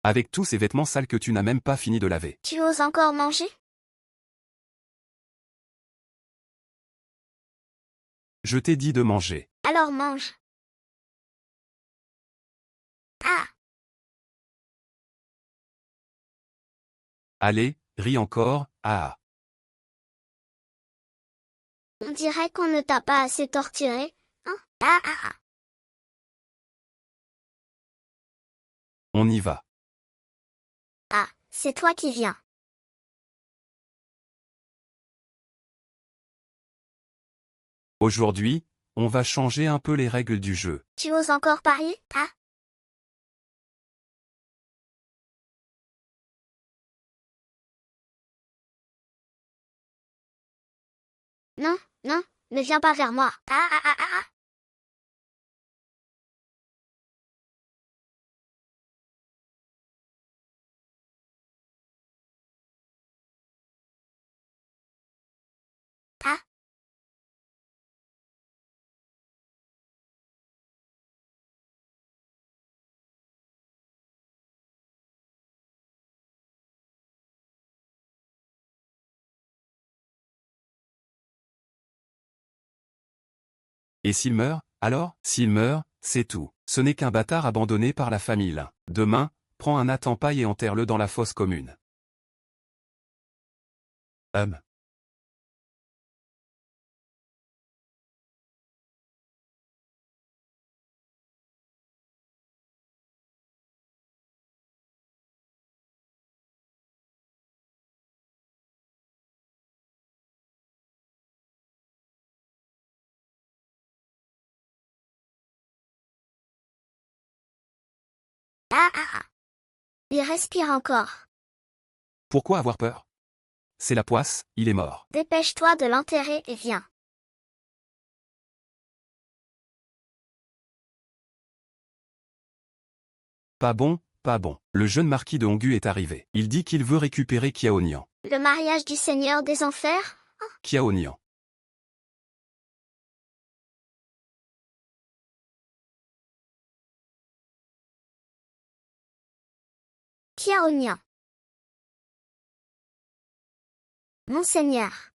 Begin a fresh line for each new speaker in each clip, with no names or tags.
Avec tous ces vêtements sales que tu n'as même pas fini de laver.
Tu oses encore manger?
Je t'ai dit de manger.
Alors mange. Ah!
Allez, ris encore, ah.
On dirait qu'on ne t'a pas assez torturé, hein? Ah ah ah!
On y va.
Ah, c'est toi qui viens.
Aujourd'hui, on va changer un peu les règles du jeu.
Tu oses encore parier? Ah! Non, non, ne viens pas vers moi. Ah ah ah ah ah! Ah!
Et s'il meurt, alors? S'il meurt, c'est tout. Ce n'est qu'un bâtard abandonné par la famille. Demain, prends un attends-paille et enterre-le dans la fosse commune.
Ah ah ah! Il respire encore.
Pourquoi avoir peur? C'est la poisse, il est mort.
Dépêche-toi de l'enterrer et viens.
Pas bon, pas bon. Le jeune marquis de Hongu est arrivé. Il dit qu'il veut récupérer Kiaonian.
Le mariage du Seigneur des Enfers?
Kiaonian.
Kiaonian. Monseigneur.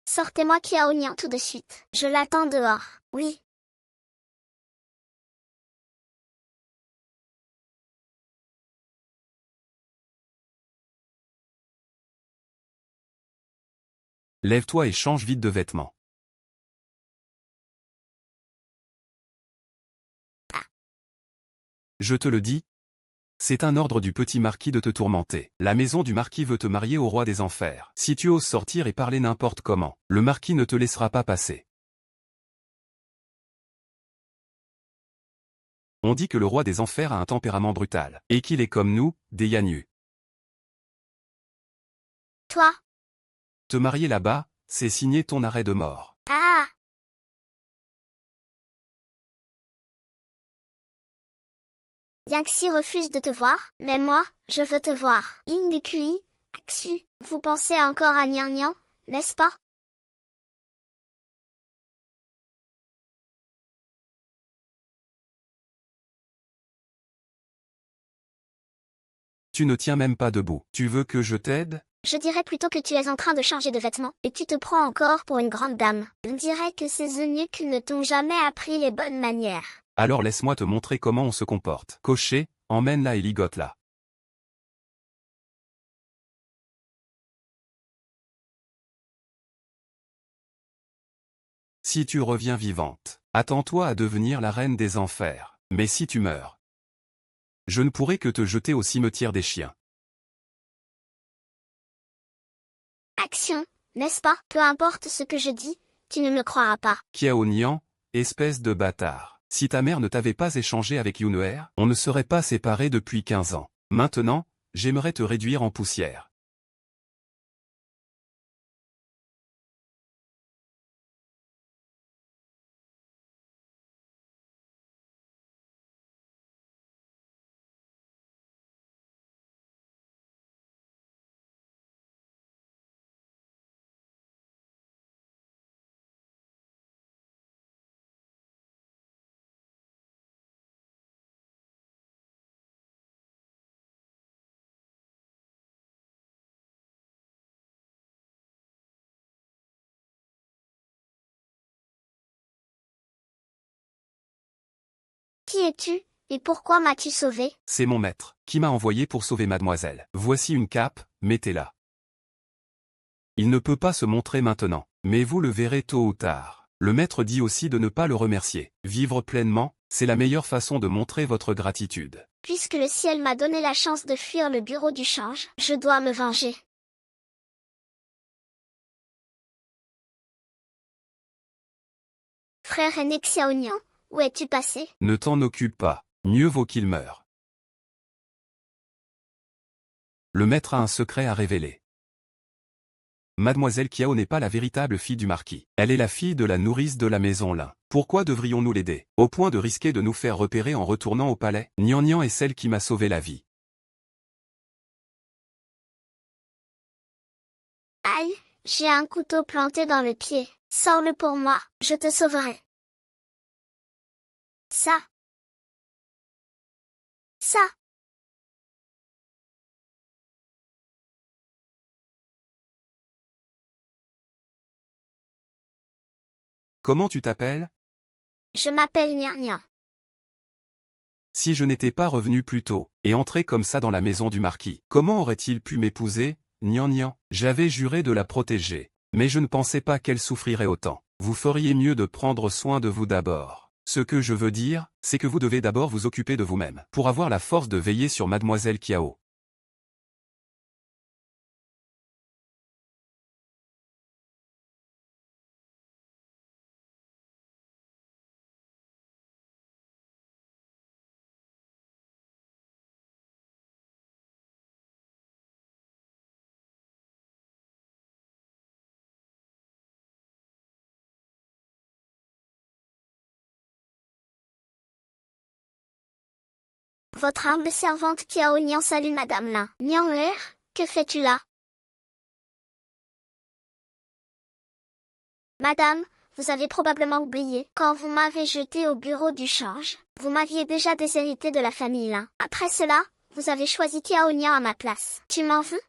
Sortez-moi Kiaonian tout de suite. Je l'attends dehors. Oui.
Lève-toi et change vite de vêtements. Je te le dis. C'est un ordre du petit marquis de te tourmenter. La maison du marquis veut te marier au roi des enfers. Si tu oses sortir et parler n'importe comment, le marquis ne te laissera pas passer. On dit que le roi des enfers a un tempérament brutal, et qu'il est comme nous, des Yanu.
Toi?
Te marier là-bas, c'est signer ton arrêt de mort.
Ah! Yangxi refuse de te voir, mais moi, je veux te voir. Yingdekui, Axu, vous pensez encore à Nian Nian, n'est-ce pas?
Tu ne tiens même pas debout. Tu veux que je t'aide?
Je dirais plutôt que tu es en train de changer de vêtements, et tu te prends encore pour une grande dame. On dirait que ces eunuques ne t'ont jamais appris les bonnes manières.
Alors laisse-moi te montrer comment on se comporte. Cocher, emmène-la et ligote-la. Si tu reviens vivante, attends-toi à devenir la reine des enfers. Mais si tu meurs, je ne pourrai que te jeter au cimetière des chiens.
Action, n'est-ce pas? Peu importe ce que je dis, tu ne me croiras pas.
Kiao Nian, espèce de bâtard. Si ta mère ne t'avait pas échangé avec Yuneer, on ne serait pas séparés depuis 15 ans. Maintenant, j'aimerais te réduire en poussière.
Qui es-tu, et pourquoi m'as-tu sauvé?
C'est mon maître, qui m'a envoyé pour sauver mademoiselle. Voici une cape, mettez-la. Il ne peut pas se montrer maintenant, mais vous le verrez tôt ou tard. Le maître dit aussi de ne pas le remercier. Vivre pleinement, c'est la meilleure façon de montrer votre gratitude.
Puisque le ciel m'a donné la chance de fuir le bureau du change, je dois me venger. Frère aîné Xiaonian, où es-tu passé?
Ne t'en occupe pas, mieux vaut qu'il meure. Le maître a un secret à révéler. Mademoiselle Kiao n'est pas la véritable fille du marquis. Elle est la fille de la nourrice de la maison Lin. Pourquoi devrions-nous l'aider, au point de risquer de nous faire repérer en retournant au palais? Nian Nian est celle qui m'a sauvé la vie.
Aïe, j'ai un couteau planté dans le pied. Sors-le pour moi, je te sauverai. Ça. Ça.
Comment tu t'appelles?
Je m'appelle Nian Nian.
Si je n'étais pas revenu plus tôt, et entré comme ça dans la maison du marquis, comment aurait-il pu m'épouser? Nian Nian, j'avais juré de la protéger, mais je ne pensais pas qu'elle souffrirait autant. Vous feriez mieux de prendre soin de vous d'abord. Ce que je veux dire, c'est que vous devez d'abord vous occuper de vous-même, pour avoir la force de veiller sur mademoiselle Kiao.
Votre humble servante Kiao Nian salue Madame Lin. Nian Er, que fais-tu là? Madame, vous avez probablement oublié, quand vous m'avez jeté au bureau du change, vous m'aviez déjà déshérité de la famille Lin. Après cela, vous avez choisi Kiao Nian à ma place. Tu m'en veux?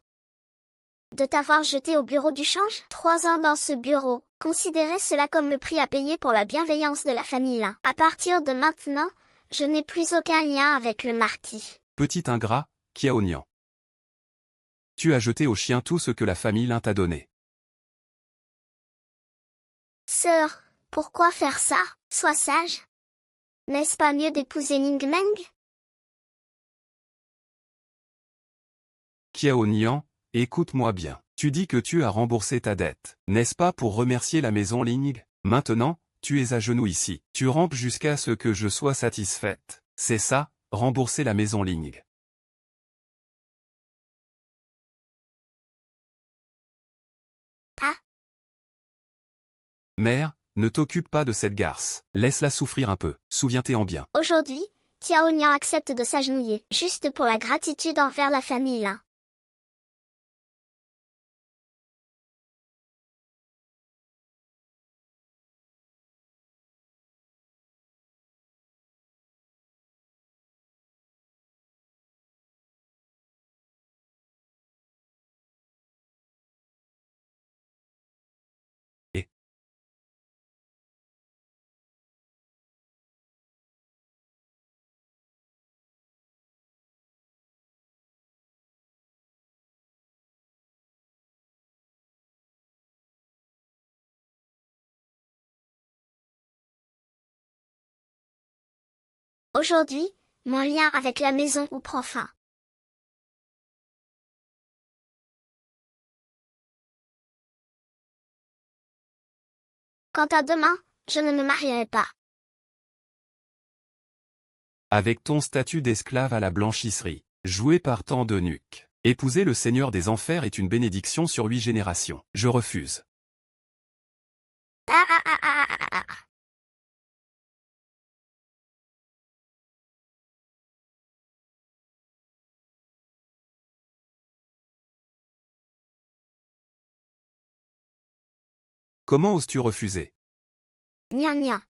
De t'avoir jeté au bureau du change? 3 ans dans ce bureau. Considérez cela comme le prix à payer pour la bienveillance de la famille Lin. À partir de maintenant, je n'ai plus aucun lien avec le marquis.
Petit ingrat, Kiao Nian. Tu as jeté au chien tout ce que la famille Lin t'a donné.
Sœur, pourquoi faire ça? Sois sage. N'est-ce pas mieux d'épouser Ning Meng?
Kiao Nian, écoute-moi bien. Tu dis que tu as remboursé ta dette, n'est-ce pas pour remercier la maison Ling? Maintenant, tu es à genoux ici. Tu rampes jusqu'à ce que je sois satisfaite. C'est ça, rembourser la maison Ling.
Ah.
Mère, ne t'occupe pas de cette garce. Laisse-la souffrir un peu. Souviens-t'en bien.
Aujourd'hui, Kiao Nian accepte de s'agenouiller, juste pour la gratitude envers la famille Lin.
Et
Aujourd'hui, mon lien avec la maison Wu prend fin. Quant à demain, je ne me marierai pas.
avec ton statut d'esclave à la blanchisserie, joué par tant d'eunuques. Épouser le Seigneur des Enfers est une bénédiction sur 8 générations. Je refuse.
Ah ah ah ah ah ah ah.
Comment oses-tu refuser?
Nian Nian.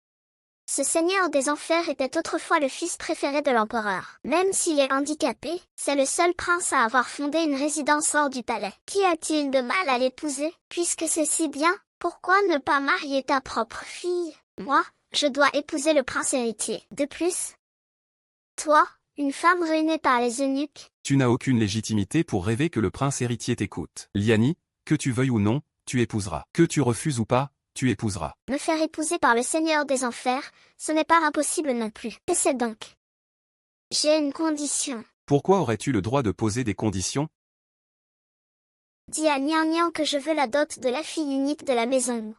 Ce seigneur des enfers était autrefois le fils préféré de l'empereur. Même s'il est handicapé, c'est le seul prince à avoir fondé une résidence hors du palais. Qu'y a-t-il de mal à l'épouser? Puisque c'est si bien, pourquoi ne pas marier ta propre fille? Moi, je dois épouser le prince héritier. De plus, Toi, une femme ruinée par les eunuques,
Tu n'as aucune légitimité pour rêver que le prince héritier t'écoute. Liani, que tu veuilles ou non, tu épouseras. Que tu refuses ou pas, tu épouseras.
me faire épouser par le Seigneur des Enfers, ce n'est pas impossible non plus. Et c'est donc. J'ai une condition.
Pourquoi aurais-tu le droit de poser des conditions?
Dis à Nian Nian que je veux la dot de la fille unique de la maison.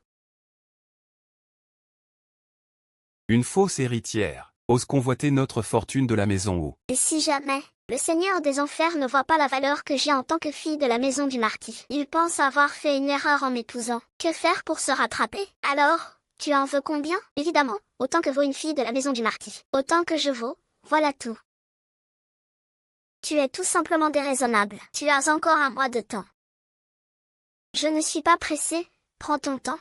Une fausse héritière ose convoiter notre fortune de la maison où?
Et si jamais, le Seigneur des Enfers ne voit pas la valeur que j'ai en tant que fille de la maison du marquis, il pense avoir fait une erreur en m'épousant. Que faire pour se rattraper? Alors, tu en veux combien? Évidemment, autant que vaut une fille de la maison du marquis. Autant que je vaux, voilà tout. Tu es tout simplement déraisonnable. Tu as encore un mois de temps. Je ne suis pas pressé, prends ton temps.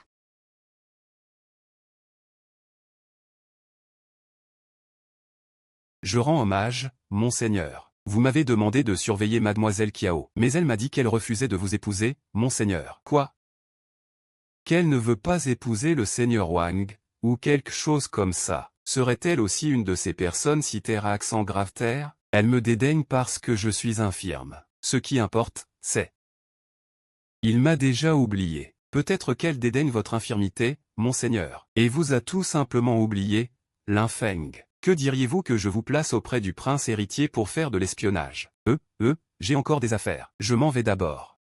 Je rends hommage, monseigneur. Vous m'avez demandé de surveiller mademoiselle Kiao, mais elle m'a dit qu'elle refusait de vous épouser, monseigneur. Quoi? Qu'elle ne veut pas épouser le seigneur Wang, ou quelque chose comme ça. Serait-elle aussi une de ces personnes citées à accent grave terre? Elle me dédaigne parce que je suis infirme. Ce qui importe, c'est... Il m'a déjà oublié. Peut-être qu'elle dédaigne votre infirmité, monseigneur, et vous a tout simplement oublié, l'infeng. Que diriez-vous que je vous place auprès du prince héritier pour faire de l'espionnage? J'ai encore des affaires. Je m'en vais d'abord.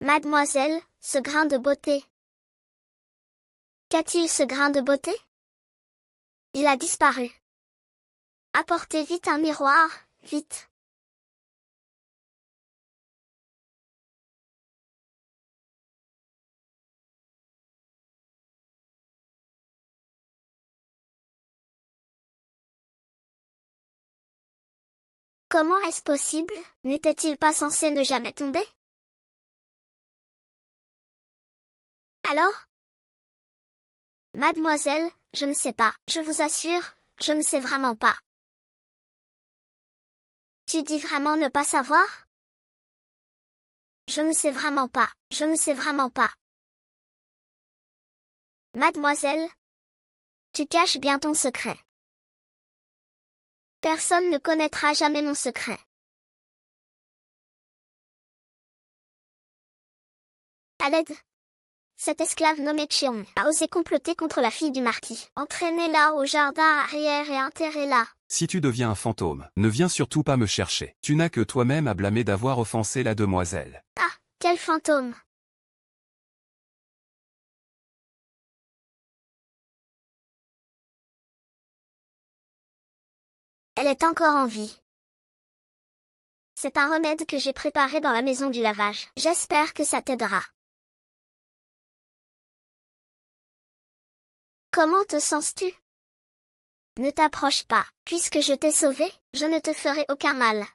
Mademoiselle, ce grain de beauté. Qu'a-t-il ce grain de beauté? Il a disparu. Apportez vite un miroir, vite. Comment est-ce possible? N'était-il pas censé ne jamais tomber? Alors? Mademoiselle, je ne sais pas. Je vous assure, je ne sais vraiment pas. Tu dis vraiment ne pas savoir? Je ne sais vraiment pas. Je ne sais vraiment pas. Mademoiselle, tu caches bien ton secret. Personne ne connaîtra jamais mon secret. À l'aide. Cet esclave nommé Cheong a osé comploter contre la fille du marquis. Entraînez-la au jardin arrière et enterrez-la.
Si tu deviens un fantôme, ne viens surtout pas me chercher. Tu n'as que toi-même à blâmer d'avoir offensé la demoiselle.
Ah, quel fantôme! Elle est encore en vie. C'est un remède que j'ai préparé dans la maison du lavage. J'espère que ça t'aidera. Comment te sens-tu? Ne t'approche pas. Puisque je t'ai sauvé, je ne te ferai aucun mal.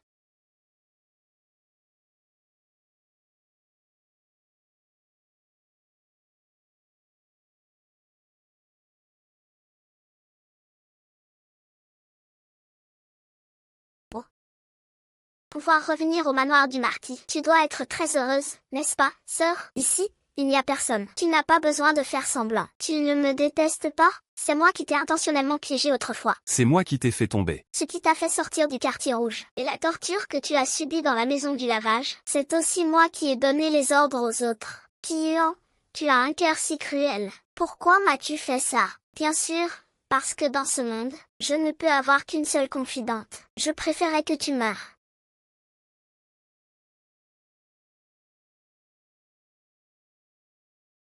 Pour pouvoir revenir au manoir du marquis, tu dois être très heureuse, n'est-ce pas, sœur? Ici, il n'y a personne. Tu n'as pas besoin de faire semblant. Tu ne me détestes pas? C'est moi qui t'ai intentionnellement piégé autrefois.
C'est moi qui t'ai fait tomber.
Ce qui t'a fait sortir du quartier rouge. Et la torture que tu as subie dans la maison du lavage, c'est aussi moi qui ai donné les ordres aux autres. Kian, tu as un cœur si cruel. Pourquoi m'as-tu fait ça? Bien sûr, parce que dans ce monde, je ne peux avoir qu'une seule confidente. Je préférais que tu meures.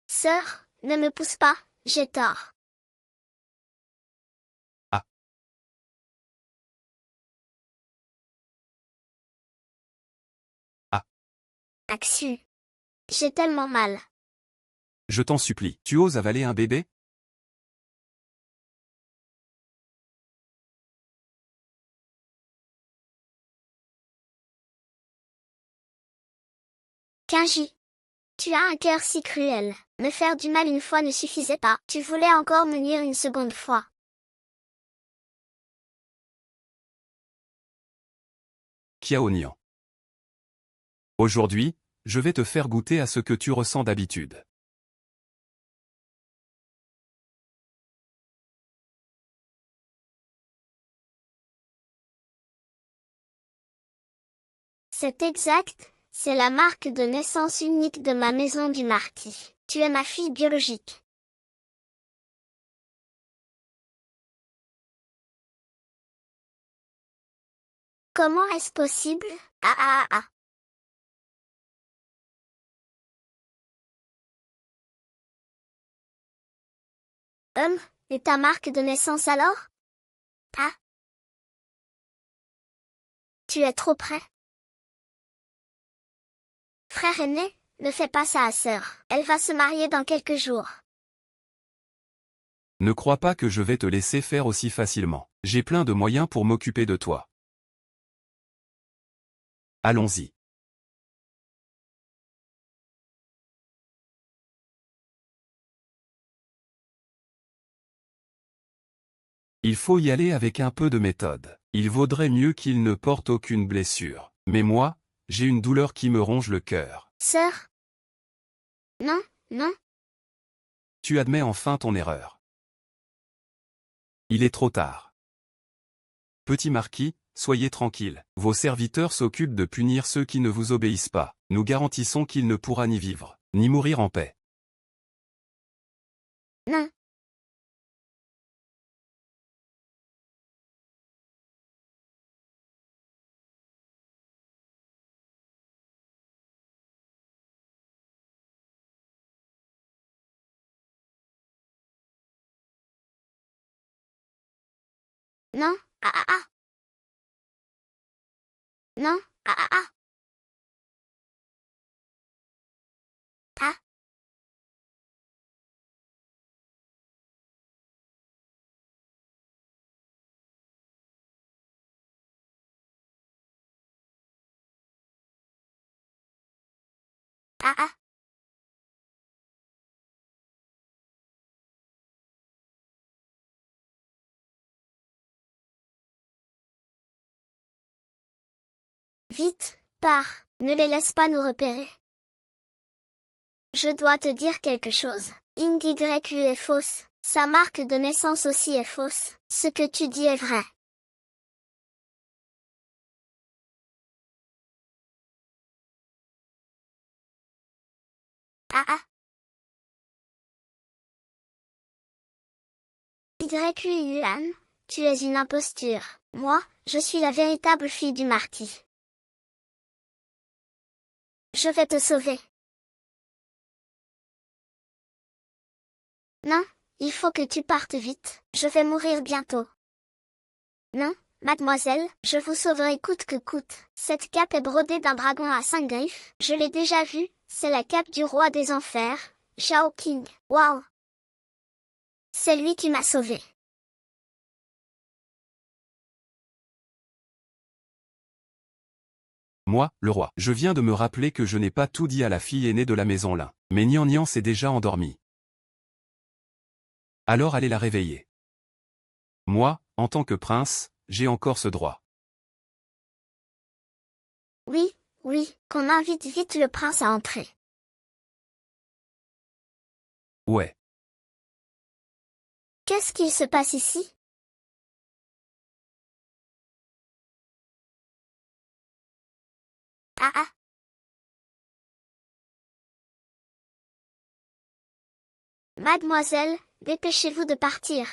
Sœur, ne me pousse pas, j'ai tort.
Ah. Ah.
Axu. J'ai tellement mal.
Je t'en supplie. Tu oses avaler un bébé?
Kenji. Tu as un cœur si cruel. Me faire du mal une fois ne suffisait pas. Tu voulais encore me nuire une seconde fois.
Kiao Nian. Aujourd'hui, je vais te faire goûter à ce que tu ressens d'habitude.
C'est exact, c'est la marque de naissance unique de ma maison du Marquis. Tu es ma fille biologique. Comment est-ce possible? Ah ah ah. Et ta marque de naissance alors? Ah, tu es trop près. Frère aîné, ne fais pas ça à sœur. Elle va se marier dans quelques jours.
Ne crois pas que je vais te laisser faire aussi facilement. J'ai plein de moyens pour m'occuper de toi. Allons-y. Il faut y aller avec un peu de méthode. Il vaudrait mieux qu'il ne porte aucune blessure. Mais moi, j'ai une douleur qui me ronge le cœur.
Sœur? Non, non.
Tu admets enfin ton erreur. Il est trop tard. Petit marquis, soyez tranquille. Vos serviteurs s'occupent de punir ceux qui ne vous obéissent pas. Nous garantissons qu'il ne pourra ni vivre, ni mourir en paix.
Non. Non, ah ah ah. Non, ah ah ah. Ah, ah ah. Vite, pars, ne les laisse pas nous repérer. Je dois te dire quelque chose. INDYU est fausse. Sa marque de naissance aussi est fausse. Ce que tu dis est vrai. Ah ah. YUAN, tu es une imposture. Moi, je suis la véritable fille du marquis. Je vais te sauver. Non, il faut que tu partes vite. Je vais mourir bientôt. Non, mademoiselle, je vous sauverai coûte que coûte. Cette cape est brodée d'un dragon à 5 griffes. Je l'ai déjà vue, c'est la cape du roi des enfers, Shao King. Waouh! C'est lui qui m'a sauvé.
Moi, le roi. Je viens de me rappeler que je n'ai pas tout dit à la fille aînée de la maison Lin. Mais Nian Nian s'est déjà endormie. Alors allez la réveiller. Moi, en tant que prince, j'ai encore ce droit.
Oui, oui, qu'on invite vite le prince à entrer.
Ouais.
Qu'est-ce qu'il se passe ici? Ah ah. Mademoiselle, dépêchez-vous de partir.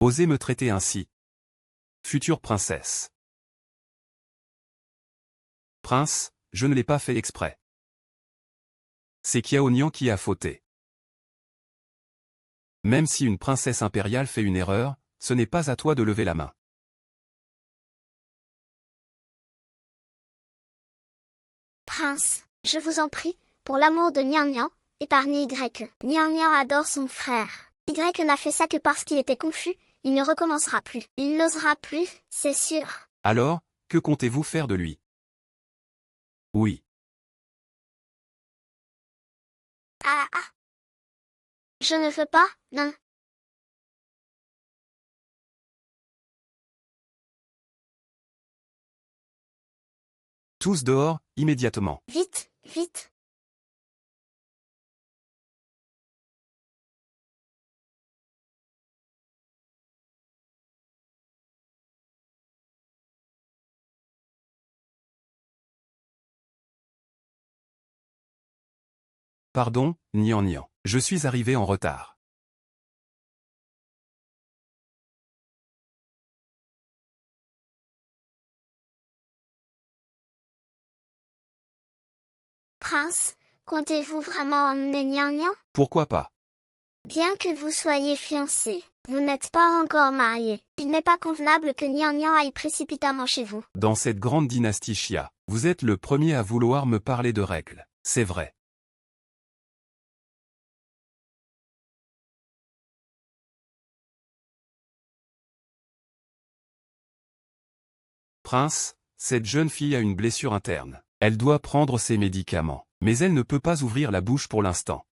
Osez me traiter ainsi. Future princesse. Prince, je ne l'ai pas fait exprès. C'est Qiao Nian qui a fauté. Même si une princesse impériale fait une erreur, ce n'est pas à toi de lever la main.
Prince, je vous en prie, pour l'amour de Nian Nian, épargnez Y. Nian Nian adore son frère. Y n'a fait ça que parce qu'il était confus, il ne recommencera plus. Il n'osera plus, c'est sûr.
Alors, que comptez-vous faire de lui? Oui.
Ah ah. Je ne veux pas, non.
Tous dehors, immédiatement.
Vite, vite.
Pardon, Nian Nian. Je suis arrivé en retard.
Prince, comptez-vous vraiment emmener Nian Nian?
Pourquoi pas?
Bien que vous soyez fiancé, vous n'êtes pas encore marié. Il n'est pas convenable que Nian Nian aille précipitamment chez vous.
Dans cette grande dynastie Xia, vous êtes le premier à vouloir me parler de règles. C'est vrai. Prince, cette jeune fille a une blessure interne. Elle doit prendre ses médicaments, mais elle ne peut pas ouvrir la bouche pour l'instant.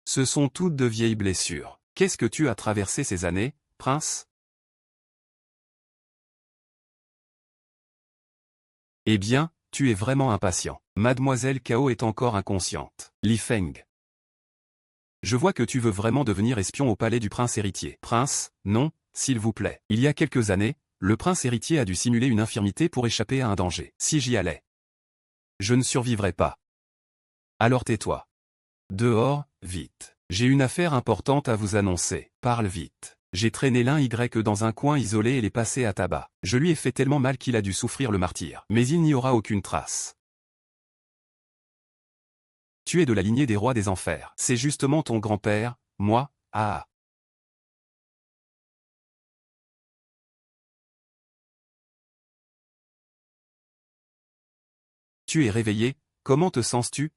Ce sont toutes de vieilles blessures. Qu'est-ce que tu as traversé ces années, prince? Eh bien, tu es vraiment impatient. Mademoiselle Cao est encore inconsciente. Li Feng. Je vois que tu veux vraiment devenir espion au palais du prince héritier. Prince, non, s'il vous plaît. Il y a quelques années, le prince héritier a dû simuler une infirmité pour échapper à un danger. Si j'y allais, je ne survivrais pas. Alors tais-toi. Dehors, vite. J'ai une affaire importante à vous annoncer. Parle vite. J'ai traîné l'un Y dans un coin isolé et l'ai passé à tabac. Je lui ai fait tellement mal qu'il a dû souffrir le martyre. Mais il n'y aura aucune trace. Tu es de la lignée des rois des enfers. C'est justement ton grand-père, moi, ah. Tu es réveillé, comment te sens-tu?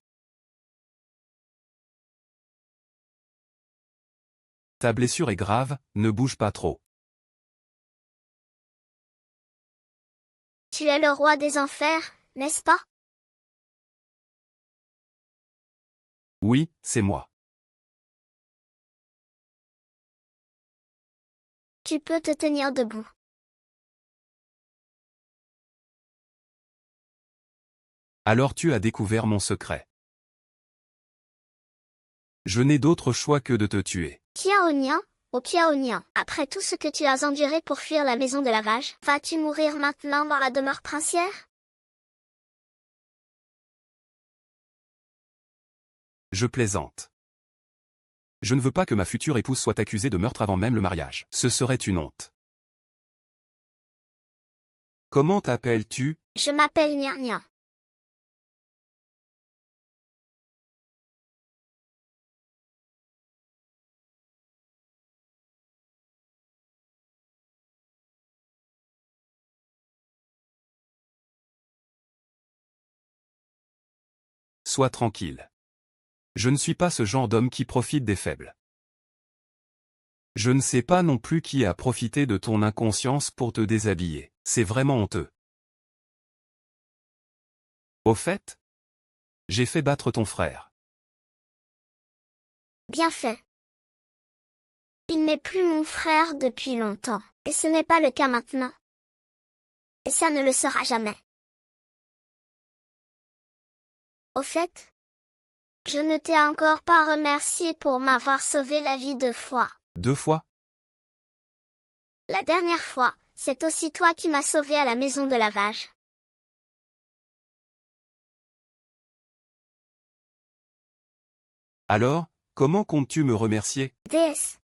Ta blessure est grave, ne bouge pas trop.
Tu es le roi des enfers, n'est-ce pas?
Oui, c'est moi.
Tu peux te tenir debout.
Alors tu as découvert mon secret. Je n'ai d'autre choix que de te tuer.
Xiao Nian, oh Xiao Nian, après tout ce que tu as enduré pour fuir la maison de lavage, vas-tu mourir maintenant dans la demeure princière?
Je plaisante. Je ne veux pas que ma future épouse soit accusée de meurtre avant même le mariage. Ce serait une honte. Comment t'appelles-tu?
Je m'appelle Nian Nian.
Sois tranquille. Je ne suis pas ce genre d'homme qui profite des faibles. Je ne sais pas non plus qui a profité de ton inconscience pour te déshabiller. C'est vraiment honteux. Au fait, j'ai fait battre ton frère.
Bien fait. Il n'est plus mon frère depuis longtemps, et ce n'est pas le cas maintenant. Et ça ne le sera jamais. Au fait, je ne t'ai encore pas remercié pour m'avoir sauvé la vie 2 fois.
2 fois?
La dernière fois, c'est aussi toi qui m'as sauvé à la maison de lavage.
Alors, comment comptes-tu me remercier?
Déesse.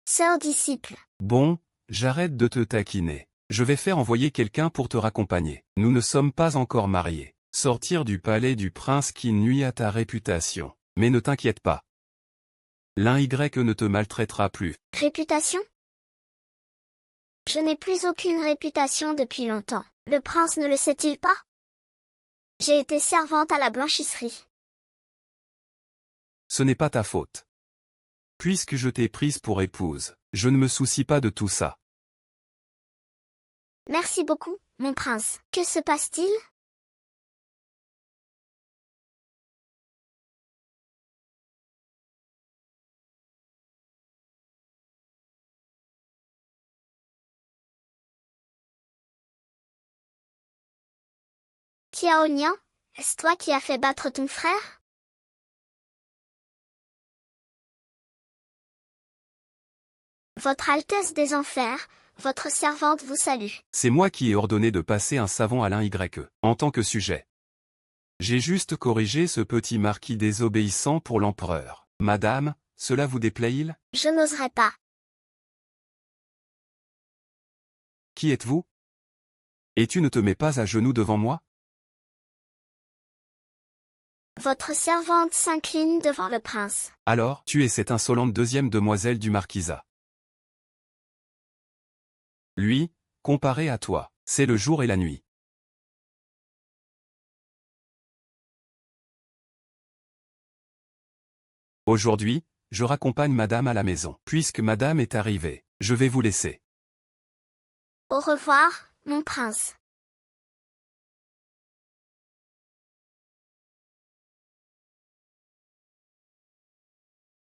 Sœur disciple.
Bon, j'arrête de te taquiner. Je vais faire envoyer quelqu'un pour te raccompagner. Nous ne sommes pas encore mariés. Sortir du palais du prince qui nuit à ta réputation. Mais ne t'inquiète pas. L'un Y ne te maltraitera plus.
Réputation? Je n'ai plus aucune réputation depuis longtemps. Le prince ne le sait-il pas? J'ai été servante à la blanchisserie.
Ce n'est pas ta faute. Puisque je t'ai prise pour épouse, je ne me soucie pas de tout ça.
Merci beaucoup, mon prince. Que se passe-t-il? Xiao Nian, est-ce toi qui as fait battre ton frère? Votre Altesse des Enfers, votre servante vous salue.
C'est moi qui ai ordonné de passer un savon à l'un Y. En tant que sujet. J'ai juste corrigé ce petit marquis désobéissant pour l'empereur. Madame, cela vous déplaît-il?
Je n'oserais pas.
Qui êtes-vous? Et tu ne te mets pas à genoux devant moi?
Votre servante s'incline devant le prince.
Alors, tu es cette insolente deuxième demoiselle du marquisat. Lui, comparé à toi, c'est le jour et la nuit. Aujourd'hui, je raccompagne madame à la maison. Puisque madame est arrivée, je vais vous laisser.
Au revoir, mon prince.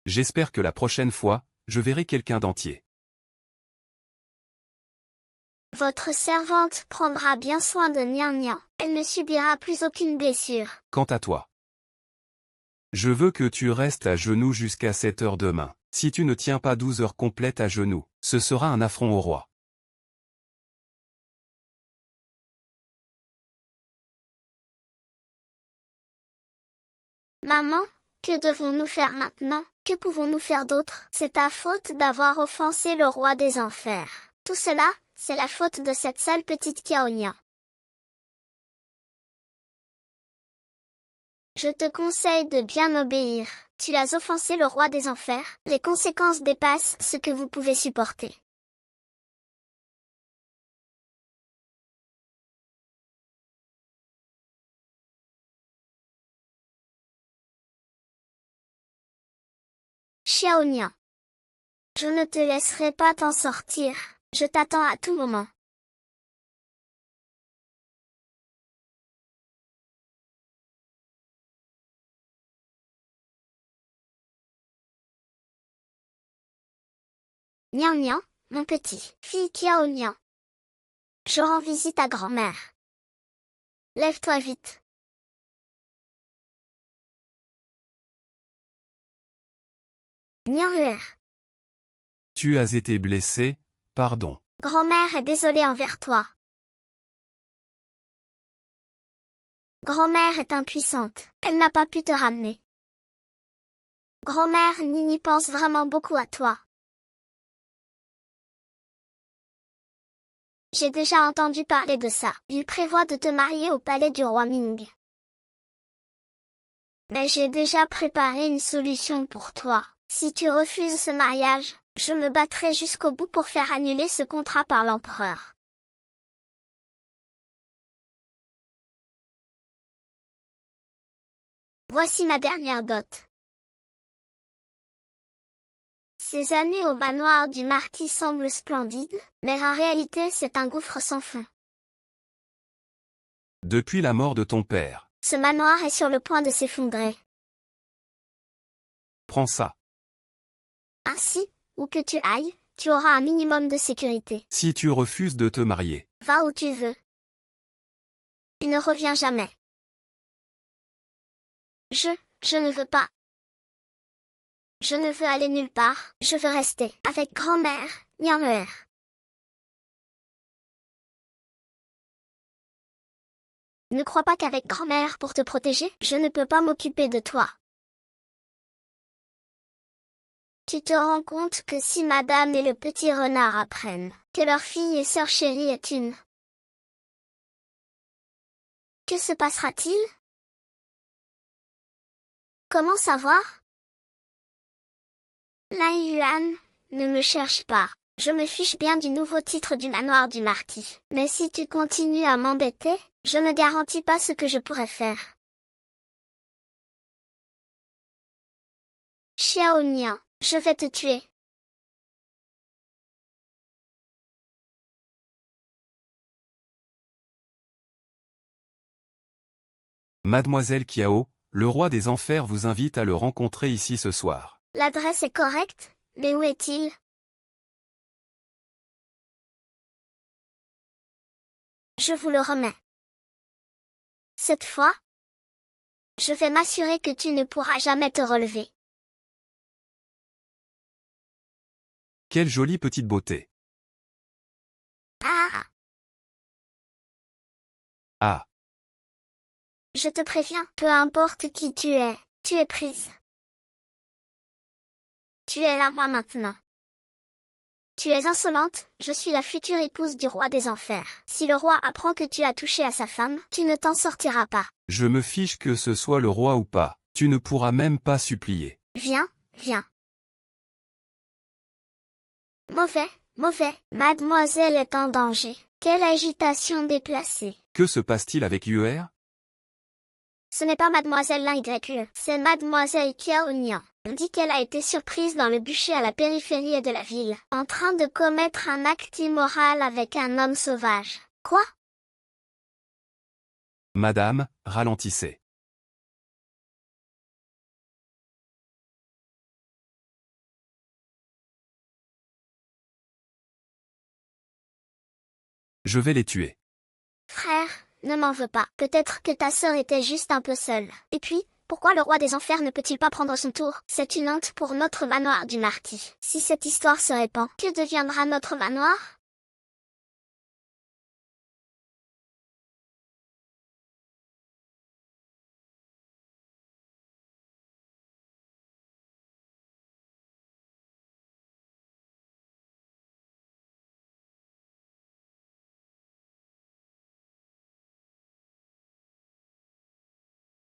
J'espère que la prochaine fois, je verrai quelqu'un d'entier.
Votre servante prendra bien soin de Nian Nian. Elle ne subira plus aucune blessure.
Quant à toi, je veux que tu restes à genoux jusqu'à 7 heures demain. Si tu ne tiens pas 12 heures complètes à genoux, ce sera un affront au roi.
Maman, que devons-nous faire maintenant? Que pouvons-nous faire d'autre? C'est ta faute d'avoir offensé le roi des enfers. Tout cela, c'est la faute de cette sale petite Xiao Nian. Je te conseille de bien obéir. Tu as offensé le roi des enfers. Les conséquences dépassent ce que vous pouvez supporter. Xiao Nian. Je ne te laisserai pas t'en sortir. Je t'attends à tout moment. Nian Nian, mon petit, fille Xiao Nian. Je rends visite à grand-mère. Lève-toi vite. Nian Huer.
Tu as été blessé, pardon.
Grand-mère est désolée envers toi. Grand-mère est impuissante. Elle n'a pas pu te ramener. Grand-mère Nini pense vraiment beaucoup à toi. J'ai déjà entendu parler de ça. Il prévoit de te marier au palais du roi Ming. Mais j'ai déjà préparé une solution pour toi. Si tu refuses ce mariage, je me battrai jusqu'au bout pour faire annuler ce contrat par l'empereur. Voici ma dernière dot. Ces années au manoir du marquis semblent splendides, mais en réalité c'est un gouffre sans fond.
Depuis la mort de ton père.
Ce manoir est sur le point de s'effondrer.
Prends ça.
Ainsi, où que tu ailles, tu auras un minimum de sécurité.
Si tu refuses de te marier.
Va où tu veux. Tu ne reviens jamais. Je ne veux pas. Je ne veux aller nulle part, je veux rester avec grand-mère, Nian Huer. Ne crois pas qu'avec grand-mère pour te protéger, je ne peux pas m'occuper de toi. Tu te rends compte que si madame et le petit renard apprennent que leur fille et sœur chérie est une. Que se passera-t-il? Comment savoir? Lan Yuan, ne me cherche pas. Je me fiche bien du nouveau titre du manoir du marquis. Mais si tu continues à m'embêter, je ne garantis pas ce que je pourrais faire. Xiao Nian, je vais te tuer.
Mademoiselle Kiao, le roi des enfers vous invite à le rencontrer ici ce soir.
L'adresse est correcte, mais où est-il? Je vous le remets. Cette fois, je vais m'assurer que tu ne pourras jamais te relever.
Quelle jolie petite beauté.
Ah!
Ah,
Je te préviens, peu importe qui tu es prise. Tu es là moi maintenant. Tu es insolente, je suis la future épouse du roi des enfers. Si le roi apprend que tu as touché à sa femme, tu ne t'en sortiras pas.
je me fiche que ce soit le roi ou pas, tu ne pourras même pas supplier.
Viens, viens. Mauvais, mauvais, mademoiselle est en danger. Quelle agitation déplacée.
Que se passe-t-il avec Yuer?
Ce n'est pas mademoiselle Lin YE, c'est mademoiselle Kiao Nian. On dit qu'elle a été surprise dans le bûcher à la périphérie de la ville, en train de commettre un acte immoral avec un homme sauvage. Quoi?
Madame, ralentissez. Je vais les tuer.
Frère, ne m'en veux pas. Peut-être que ta sœur était juste un peu seule. Et puis, pourquoi le roi des enfers ne peut-il pas prendre son tour? C'est une honte pour notre manoir du marquis. Si cette histoire se répand, que deviendra notre manoir?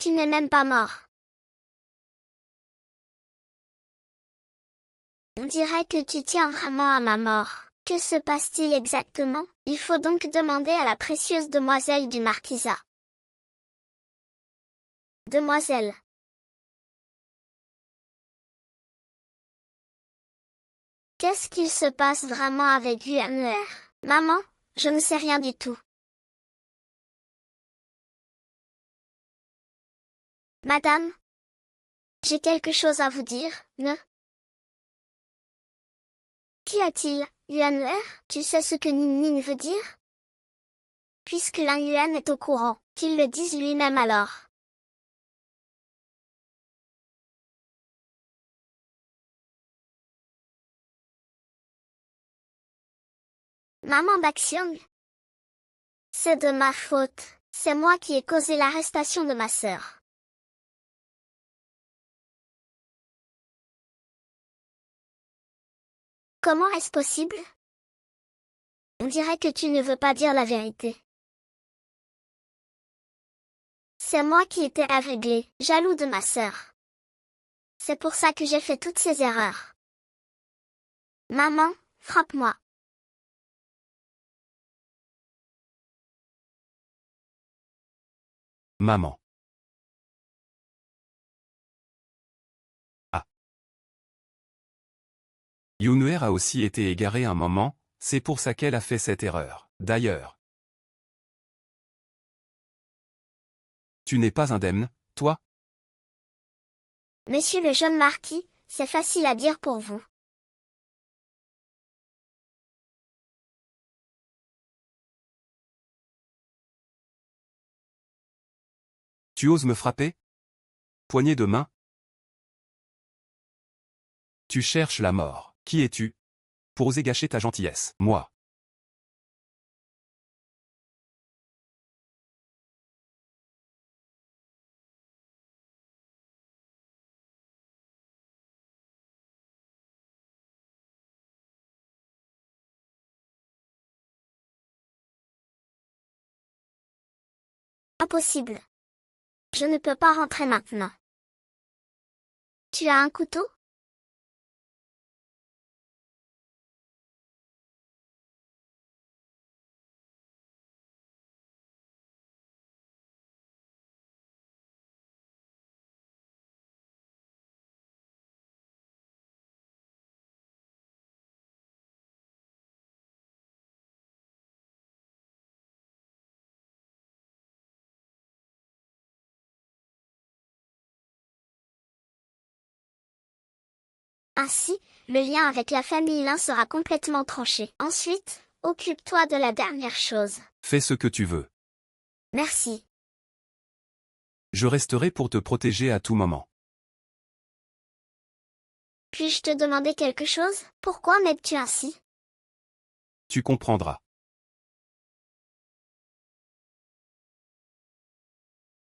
Tu n'es même pas mort. On dirait que tu tiens vraiment à ma mort. Que se passe-t-il exactement? Il faut donc demander à la précieuse demoiselle du marquisat. Demoiselle. Qu'est-ce qu'il se passe vraiment avec UMER? Maman, je ne sais rien du tout. Madame, j'ai quelque chose à vous dire, ne? Qu'y a-t-il, UMER? Tu sais ce que Ning Ning veut dire? Puisque Lin Yuan est au courant, qu'il le dise lui-même alors. Maman Baxiong, c'est de ma faute. C'est moi qui ai causé l'arrestation de ma sœur. Comment est-ce possible? On dirait que tu ne veux pas dire la vérité. C'est moi qui étais aveuglé, jaloux de ma sœur. C'est pour ça que j'ai fait toutes ces erreurs. Maman, frappe-moi.
Maman. Ah. Yunuer a aussi été égarée un moment, c'est pour ça qu'elle a fait cette erreur. D'ailleurs. Tu n'es pas indemne, toi?
Monsieur le jeune marquis, c'est facile à dire pour vous.
Tu oses me frapper? Poignée de main? Tu cherches la mort. Qui es-tu? Pour oser gâcher ta gentillesse. Moi.
Impossible. Je ne peux pas rentrer maintenant. Tu as un couteau? Ainsi, le lien avec la famille Lin sera complètement tranché. Ensuite, occupe-toi de la dernière chose.
Fais ce que tu veux.
Merci.
Je resterai pour te protéger à tout moment.
Puis-je te demander quelque chose? Pourquoi m'aides-tu ainsi?
Tu comprendras.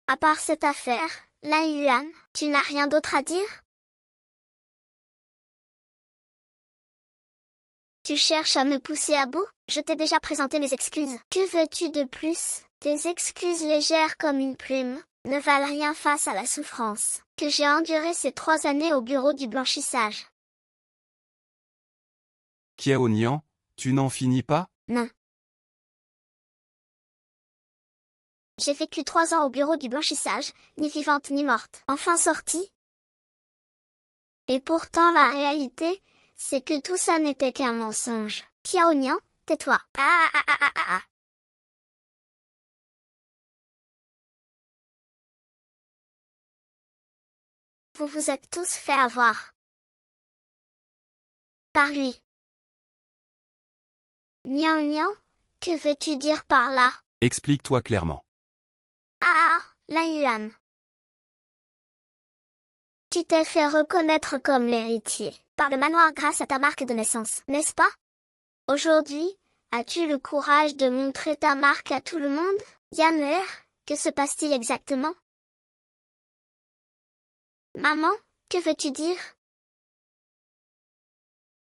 À part cette affaire, Lin Yuan, tu n'as rien d'autre à dire? Tu cherches à me pousser à bout? Je t'ai déjà présenté mes excuses. Que veux-tu de plus? Tes excuses légères comme une plume ne valent rien face à la souffrance que j'ai endurée ces 3 années au bureau du blanchissage.
Kiao Nian, tu n'en finis pas?
Non. J'ai vécu 3 ans au bureau du blanchissage, ni vivante ni morte. Enfin sortie. Et pourtant la réalité, c'est que tout ça n'était qu'un mensonge. Kiao Nian, tais-toi. Ah ah ah ah ah ah. Vous vous êtes tous fait avoir. Par lui. Nian Nian, que veux-tu dire par là?
Explique-toi clairement.
Ah, Lin Yuan. Tu t'es fait reconnaître comme l'héritier par le manoir grâce à ta marque de naissance, n'est-ce pas? Aujourd'hui, as-tu le courage de montrer ta marque à tout le monde? Yanner, que se passe-t-il exactement? Maman, que veux-tu dire?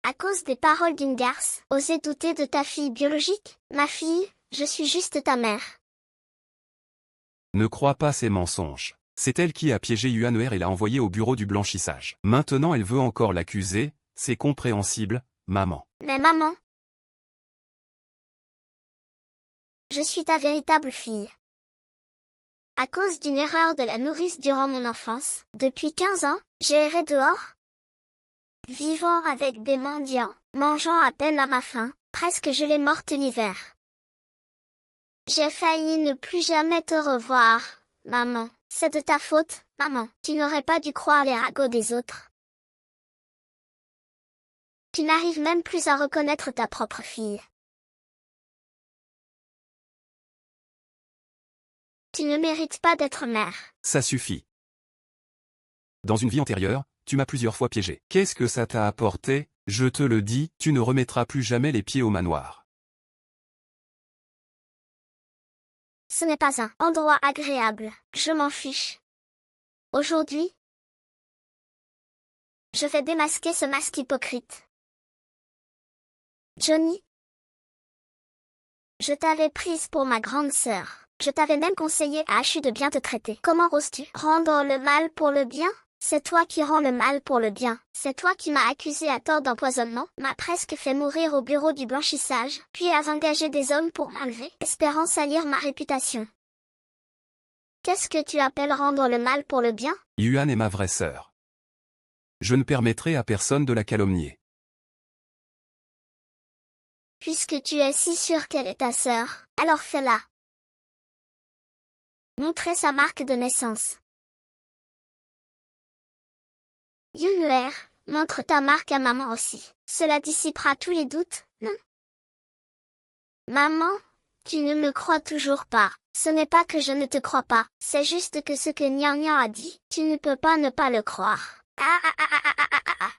À cause des paroles d'une garce, oser douter de ta fille biologique? Ma fille, je suis juste ta mère.
Ne crois pas ces mensonges. C'est elle qui a piégé Yuan'er et l'a envoyé au bureau du blanchissage. Maintenant elle veut encore l'accuser, c'est compréhensible, maman.
Mais maman, je suis ta véritable fille. À cause d'une erreur de la nourrice durant mon enfance, depuis 15 ans, j'ai erré dehors, vivant avec des mendiants, mangeant à peine à ma faim, presque gelée morte l'hiver. J'ai failli ne plus jamais te revoir, maman. C'est de ta faute, maman. Tu n'aurais pas dû croire les ragots des autres. Tu n'arrives même plus à reconnaître ta propre fille. Tu ne mérites pas d'être mère.
Ça suffit. Dans une vie antérieure, tu m'as plusieurs fois piégé. Qu'est-ce que ça t'a apporté? Je te le dis, tu ne remettras plus jamais les pieds au manoir.
Ce n'est pas un endroit agréable. Je m'en fiche. Aujourd'hui, je vais démasquer ce masque hypocrite. Johnny, je t'avais prise pour ma grande sœur. Je t'avais même conseillé à Ashu de bien te traiter. Comment oses-tu rendre le mal pour le bien? C'est toi qui rends le mal pour le bien. C'est toi qui m'as accusé à tort d'empoisonnement, m'as presque fait mourir au bureau du blanchissage, puis as engagé des hommes pour m'enlever, espérant salir ma réputation. Qu'est-ce que tu appelles rendre le mal pour le bien?
Yuan est ma vraie sœur. Je ne permettrai à personne de la calomnier.
Puisque tu es si sûr qu'elle est ta sœur, alors fais-la. Montrer sa marque de naissance. Yuer, montre ta marque à maman aussi. Cela dissipera tous les doutes, non? Maman, tu ne me crois toujours pas. Ce n'est pas que je ne te crois pas, c'est juste que ce que Nian Nian a dit, tu ne peux pas ne pas le croire. Ah ah ah ah ah ah ah ah.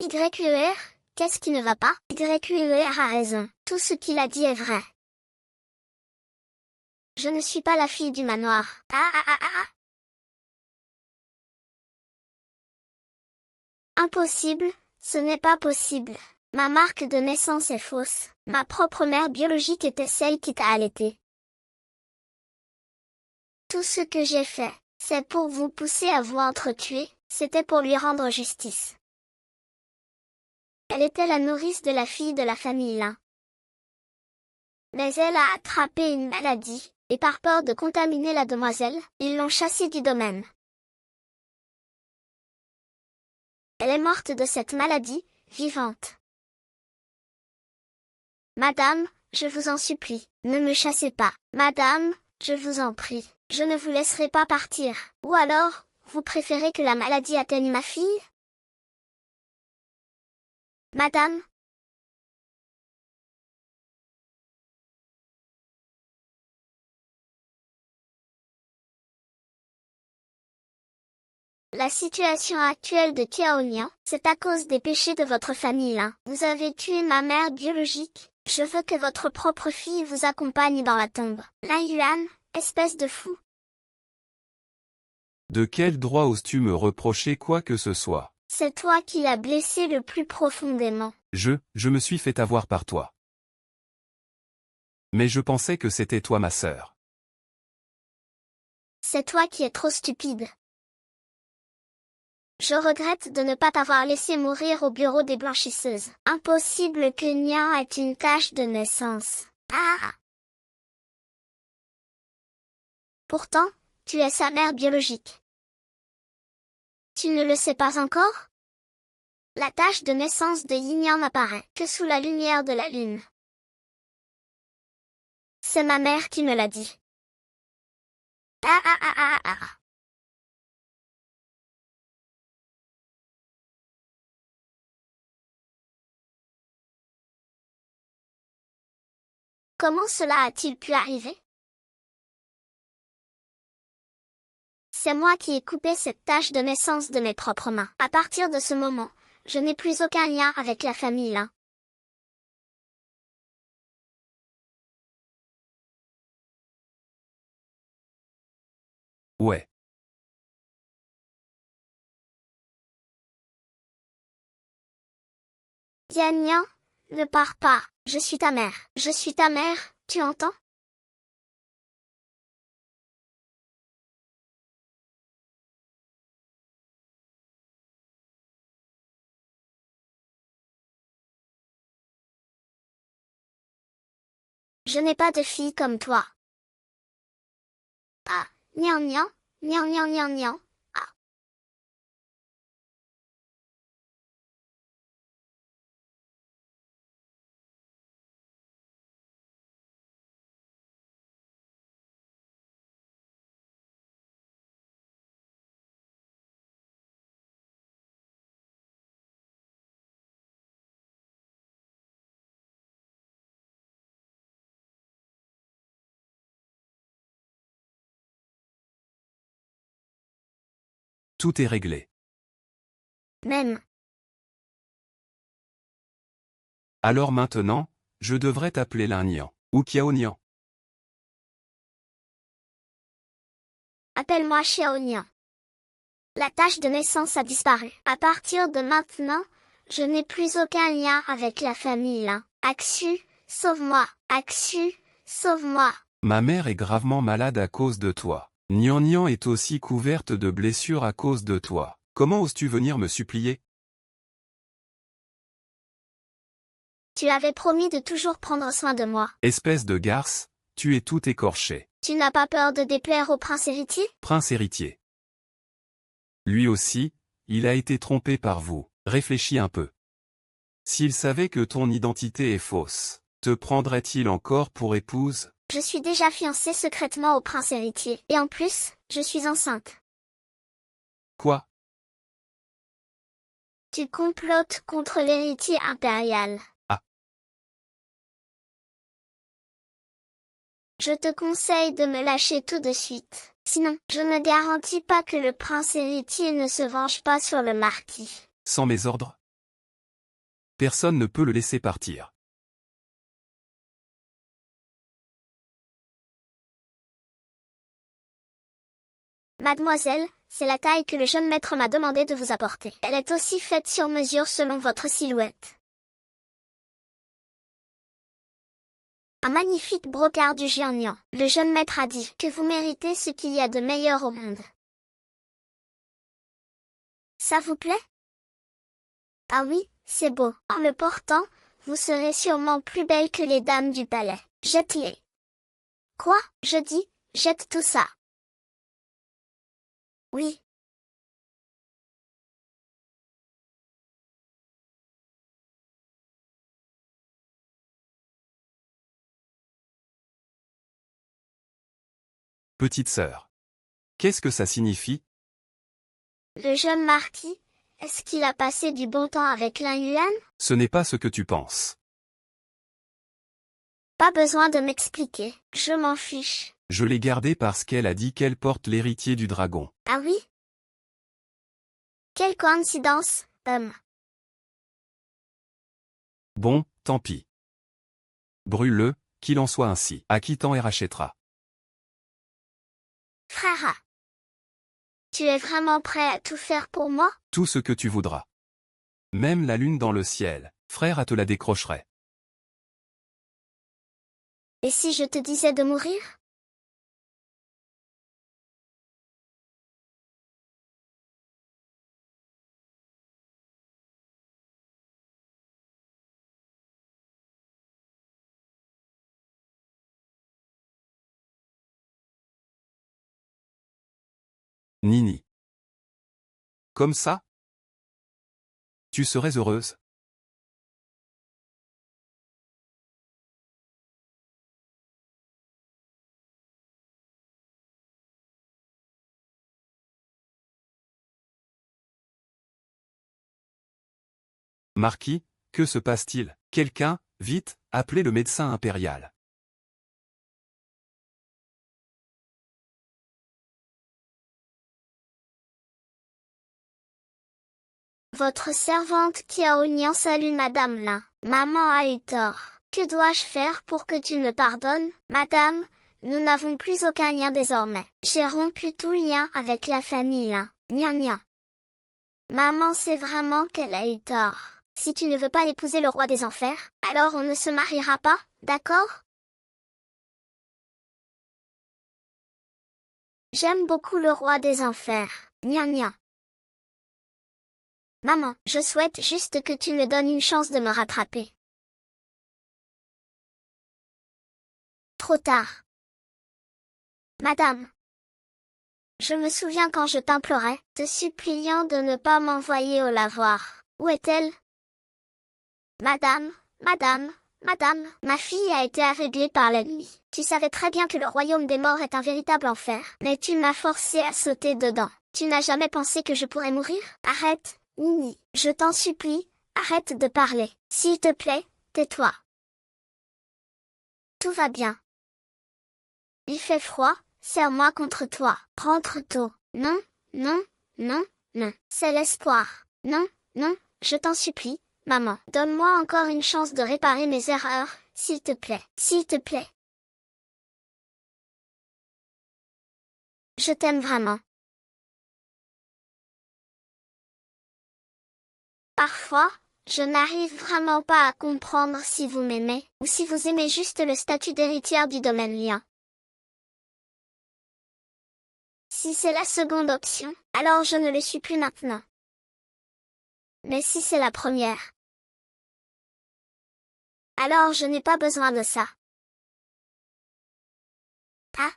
YUR, qu'est-ce qui ne va pas? YUR a raison, tout ce qu'il a dit est vrai. Je ne suis pas la fille du manoir. Ah ah ah ah ah. Impossible, ce n'est pas possible. Ma marque de naissance est fausse. Ma propre mère biologique était celle qui t'a allaité. Tout ce que j'ai fait, c'est pour vous pousser à vous entretuer, c'était pour lui rendre justice. Elle était la nourrice de la fille de la famille Lin. Mais elle a attrapé une maladie, et par peur de contaminer la demoiselle, ils l'ont chassée du domaine. Elle est morte de cette maladie, vivante. Madame, je vous en supplie, ne me chassez pas. Madame, je vous en prie, je ne vous laisserai pas partir. Ou alors, vous préférez que la maladie atteigne ma fille? Madame? La situation actuelle de Tiaonian, c'est à cause des péchés de votre famille Lin. Vous avez tué ma mère biologique. Je veux que votre propre fille vous accompagne dans la tombe. Lin Yuan, espèce de fou.
De quel droit oses-tu me reprocher quoi que ce soit?
C'est toi qui l'as blessé le plus profondément.
Je me suis fait avoir par toi. Mais je pensais que c'était toi ma sœur.
C'est toi qui es trop stupide. Je regrette de ne pas t'avoir laissé mourir au bureau des blanchisseuses. Impossible que Nian ait une tache de naissance. Ah! Pourtant, tu es sa mère biologique. Tu ne le sais pas encore? La tache de naissance de Yin n'apparaît que sous la lumière de la lune. C'est ma mère qui me l'a dit. Ah ah ah ah ah. Comment cela a-t-il pu arriver? C'est moi qui ai coupé cette tache de naissance de mes propres mains. À partir de ce moment, je n'ai plus aucun lien avec la famille Lin.
Ouais.
Yan Nian, ne pars pas, je suis ta mère. Je suis ta mère, tu entends? Je n'ai pas de fille comme toi. Ah, Nian Nian, Nian Nian Nian Nian. Ah.
Tout est réglé.
Même.
Alors maintenant, je devrais t'appeler Lin Nian, ou Kiao Nian.
Appelle-moi Xiao Nian. La tache de naissance a disparu. À partir de maintenant, je n'ai plus aucun lien avec la famille Lin. Axu, sauve-moi. Axu, sauve-moi.
Ma mère est gravement malade à cause de toi. Nian Nian est aussi couverte de blessures à cause de toi. Comment oses-tu venir me supplier?
Tu avais promis de toujours prendre soin de moi.
Espèce de garce, tu es tout écorché.
Tu n'as pas peur de déplaire au prince héritier?
Prince héritier. Lui aussi, il a été trompé par vous. Réfléchis un peu. S'il savait que ton identité est fausse, te prendrait-il encore pour épouse?
Je suis déjà fiancée secrètement au prince héritier. Et en plus, je suis enceinte.
Quoi?
Tu complotes contre l'héritier impérial.
Ah.
Je te conseille de me lâcher tout de suite. Sinon, je ne garantis pas que le prince héritier ne se venge pas sur le marquis.
Sans mes ordres? Personne ne peut le laisser partir.
Mademoiselle, c'est la taille que le jeune maître m'a demandé de vous apporter. Elle est aussi faite sur mesure selon votre silhouette. Un magnifique brocart du Jiangnan. Le jeune maître a dit que vous méritez ce qu'il y a de meilleur au monde. Ça vous plaît? Ah oui, c'est beau. En le portant, vous serez sûrement plus belle que les dames du palais. Jette-les. Quoi? Je dis, jette tout ça. Oui.
Petite sœur. Qu'est-ce que ça signifie?
Le jeune marquis, est-ce qu'il a passé du bon temps avec Lin Yuan?
Ce n'est pas ce que tu penses.
Pas besoin de m'expliquer, je m'en fiche.
Je l'ai gardée parce qu'elle a dit qu'elle porte l'héritier du dragon.
Ah oui? Quelle coïncidence, homme.
Bon, tant pis. Brûle-le, qu'il en soit ainsi. À qui t'en et rachètera.
Frère. Tu es vraiment prêt à tout faire pour moi?
Tout ce que tu voudras. Même la lune dans le ciel, frère te la décrocherait.
Et si je te disais de mourir?
Nini. Comme ça? Tu serais heureuse? Marquis, que se passe-t-il? Quelqu'un, vite, appelez le médecin impérial.
Votre servante Qiaonian salue Madame Lin. Maman a eu tort. Que dois-je faire pour que tu me pardonnes? Madame, nous n'avons plus aucun lien désormais. J'ai rompu tout lien avec la famille Lin. Nia nia. Maman sait vraiment qu'elle a eu tort. Si tu ne veux pas épouser le roi des enfers, alors on ne se mariera pas, d'accord? J'aime beaucoup le roi des enfers. Nia nia. Maman, je souhaite juste que tu me donnes une chance de me rattraper. Trop tard. Madame. Je me souviens quand je t'implorais, te suppliant de ne pas m'envoyer au lavoir. Où est-elle? Madame, madame, madame, ma fille a été aveuglée par la nuit. Tu savais très bien que le royaume des morts est un véritable enfer, mais tu m'as forcé à sauter dedans. Tu n'as jamais pensé que je pourrais mourir? Arrête, Nini, je t'en supplie, arrête de parler. S'il te plaît, tais-toi. Tout va bien. Il fait froid, serre-moi contre toi. Rentre tôt. Non, non, non, non. C'est l'espoir. Non, non, je t'en supplie, maman. Donne-moi encore une chance de réparer mes erreurs, s'il te plaît. S'il te plaît. Je t'aime vraiment. Parfois, je n'arrive vraiment pas à comprendre si vous m'aimez, ou si vous aimez juste le statut d'héritière du domaine Lien. Si c'est la seconde option, alors je ne le suis plus maintenant. Mais si c'est la première, alors je n'ai pas besoin de ça. Ah.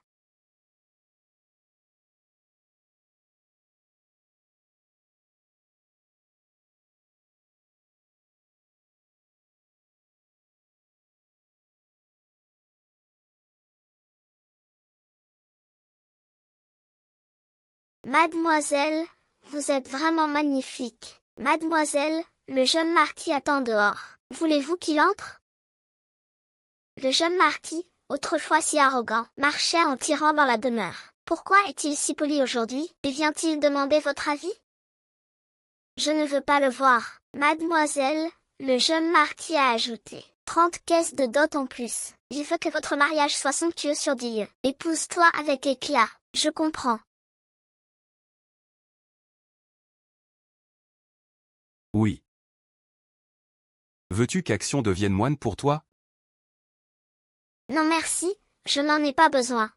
Mademoiselle, vous êtes vraiment magnifique. Mademoiselle, le jeune marquis attend dehors. Voulez-vous qu'il entre? Le jeune marquis, autrefois si arrogant, marchait en tirant dans la demeure. Pourquoi est-il si poli aujourd'hui, et vient-il demander votre avis? Je ne veux pas le voir. Mademoiselle, le jeune marquis a ajouté. 30 caisses de dot en plus. Il veut que votre mariage soit somptueux sur 10 lieues. Épouse-toi avec éclat. Je comprends.
Oui. Veux-tu qu'Action devienne moine pour toi?
Non merci, je n'en ai pas besoin.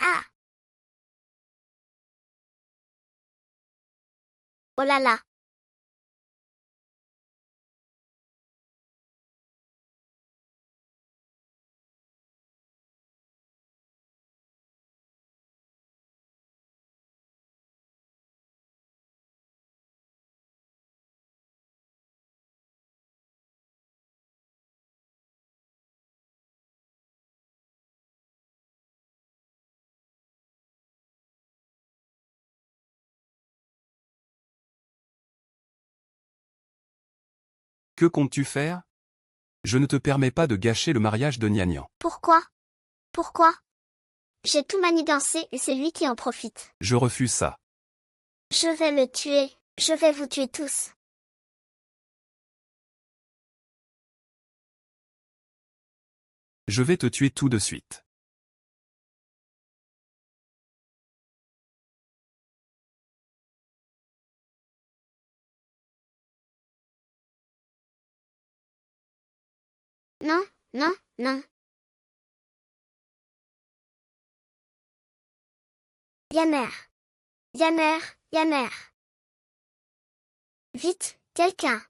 Ah! Oh là là!
Que comptes-tu faire? Je ne te permets pas de gâcher le mariage de Nian.
Pourquoi? Pourquoi? J'ai tout manigancé et c'est lui qui en profite.
Je refuse ça.
Je vais le tuer. Je vais vous tuer tous.
Je vais te tuer tout de suite.
Non, non, non. Yanner. Yanner, Yanner. Vite, quelqu'un.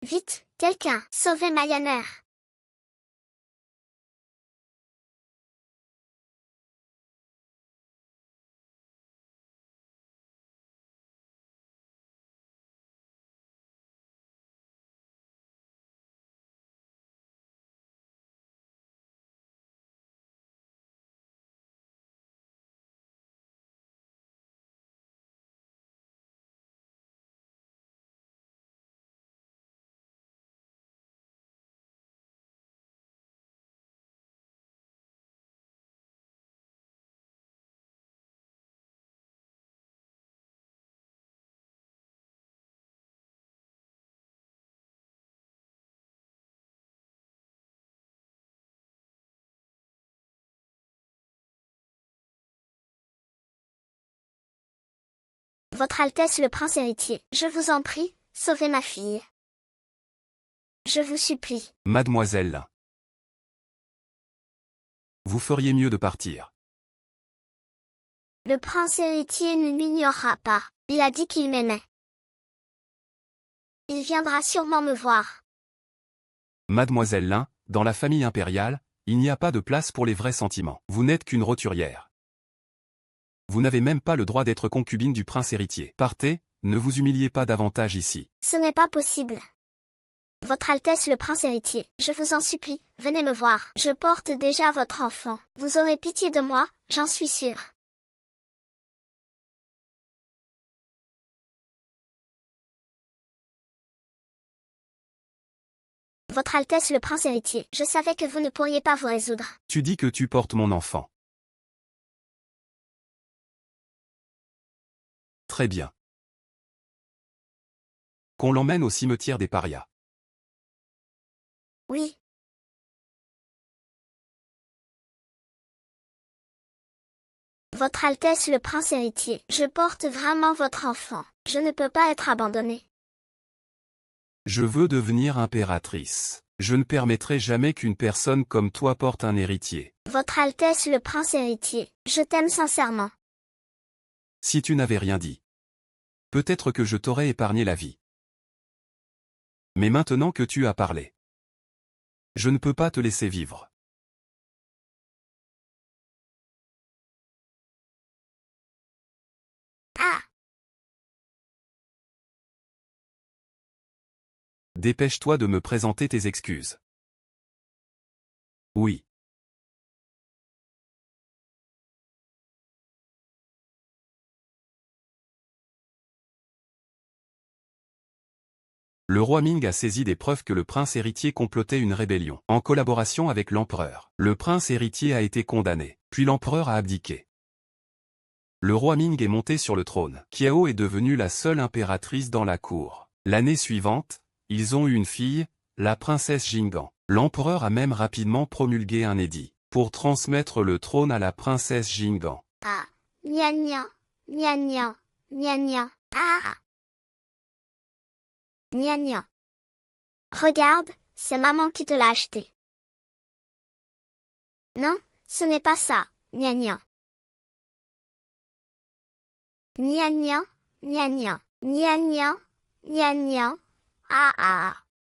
Vite, quelqu'un. Sauvez ma Yanner. Votre Altesse le Prince héritier, je vous en prie, sauvez ma fille. Je vous supplie.
Mademoiselle. Vous feriez mieux de partir.
Le prince héritier ne m'ignorera pas. Il a dit qu'il m'aimait. Il viendra sûrement me voir.
Mademoiselle Lin, dans la famille impériale, il n'y a pas de place pour les vrais sentiments. Vous n'êtes qu'une roturière. Vous n'avez même pas le droit d'être concubine du prince héritier. Partez, ne vous humiliez pas davantage ici.
Ce n'est pas possible. Votre Altesse le Prince héritier, je vous en supplie, venez me voir. Je porte déjà votre enfant. Vous aurez pitié de moi, j'en suis sûre. Votre Altesse le Prince héritier, je savais que vous ne pourriez pas vous résoudre.
Tu dis que tu portes mon enfant. Très bien. Qu'on l'emmène au cimetière des parias.
Oui. Votre Altesse le Prince héritier, je porte vraiment votre enfant. Je ne peux pas être abandonnée.
Je veux devenir impératrice. Je ne permettrai jamais qu'une personne comme toi porte un héritier.
Votre Altesse le Prince héritier, je t'aime sincèrement.
Si tu n'avais rien dit. Peut-être que je t'aurais épargné la vie. Mais maintenant que tu as parlé. Je ne peux pas te laisser vivre.
Ah!
Dépêche-toi de me présenter tes excuses. Oui. Le roi Ming a saisi des preuves que le prince héritier complotait une rébellion, en collaboration avec l'empereur. Le prince héritier a été condamné, puis l'empereur a abdiqué. Le roi Ming est monté sur le trône. Qiao est devenue la seule impératrice dans la cour. L'année suivante, ils ont eu une fille, la princesse Jinggan. L'empereur a même rapidement promulgué un édit pour transmettre le trône à la princesse Jinggan.
Ah, gna gna, gna gna, gna gna, ah. Gna gna. Regarde, c'est maman qui te l'a acheté. Non, ce n'est pas ça, gna gna. Gna gna, gna gna, gna gna, gna gna, ah ah.